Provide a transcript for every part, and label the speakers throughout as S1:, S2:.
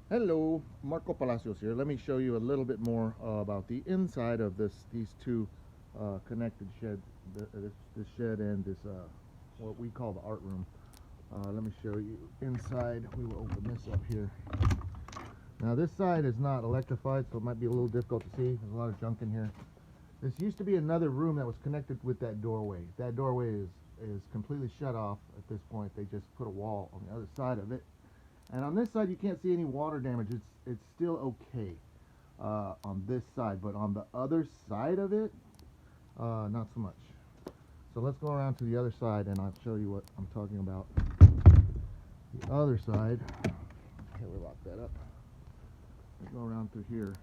S1: Hello, Marco Palacios here. Let me show you a little bit more about the inside of these two connected sheds, this shed and this what we call the art room. Let me show you inside. We will open this up here. Now this side is not electrified, so it might be a little difficult to see. There's a lot of junk in here. This used to be another room that was connected with that doorway. That doorway is completely shut off at this point. They just put a wall on the other side of it. And on this side, you can't see any water damage. It's still okay on this side, but on the other side of it, not so much. So let's go around to the other side, and I'll show you what I'm talking about. The other side. Okay, we'll lock that up. Let's go around through here.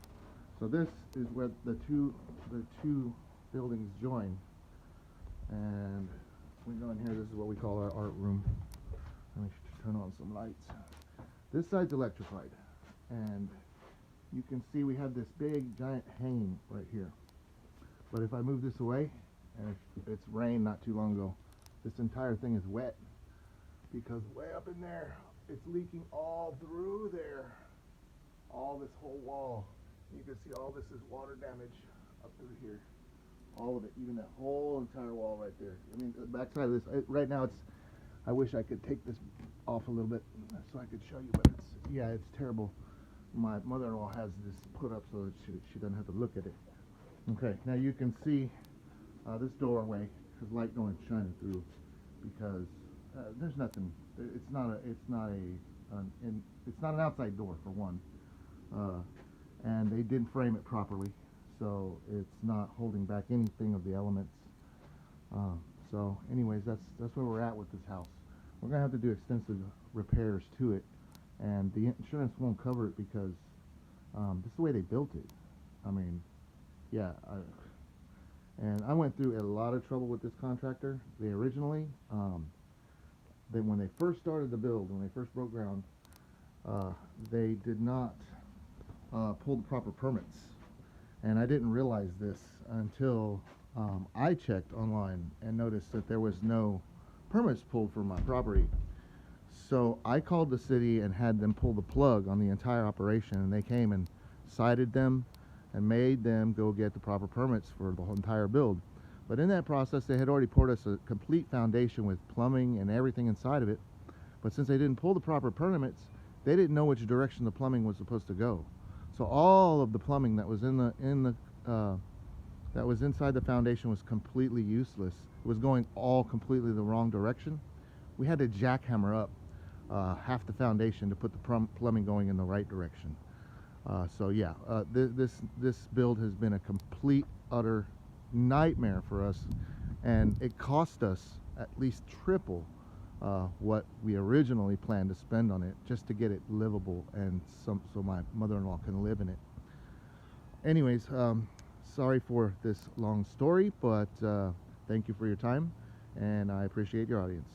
S1: So this is where the two buildings join, and we go in here. This is what we call our art room. Let me turn on some lights. This side's electrified, and you can see we have this big giant hanging right here. But if I move this away, and it's rained not too long ago, this entire thing is wet because way up in there it's leaking all through there, all this whole wall. You can see all this is water damage up through here, all of it, even that whole entire wall right there. I mean, the backside of this right now, I wish I could take this off a little bit so I could show you, but it's terrible. My mother-in-law has this put up so that she doesn't have to look at it. Okay, now you can see this doorway has light going shining through because there's nothing. It's not an outside door for one, and they didn't frame it properly, so it's not holding back anything of the elements. So anyways, that's where we're at with this house. We're gonna have to do extensive repairs to it, and the insurance won't cover it because this is the way they built it. I mean, yeah. And I went through a lot of trouble with this contractor. They originally, when they first started the build, when they first broke ground, they did not pull the proper permits, and I didn't realize this until I checked online and noticed that there was no permits pulled for my property. So I called the city and had them pull the plug on the entire operation, and they came and cited them and made them go get the proper permits for the whole entire build. But in that process, they had already poured us a complete foundation with plumbing and everything inside of it. But since they didn't pull the proper permits, they didn't know which direction the plumbing was supposed to go. So all of the plumbing that was that was inside the foundation was completely useless. It was going all completely the wrong direction. We had to jackhammer up half the foundation to put the plumbing going in the right direction. So yeah, this build has been a complete, utter nightmare for us, and it cost us at least triple what we originally planned to spend on it just to get it livable and so my mother-in-law can live in it. Anyways, sorry for this long story, but thank you for your time, and I appreciate your audience.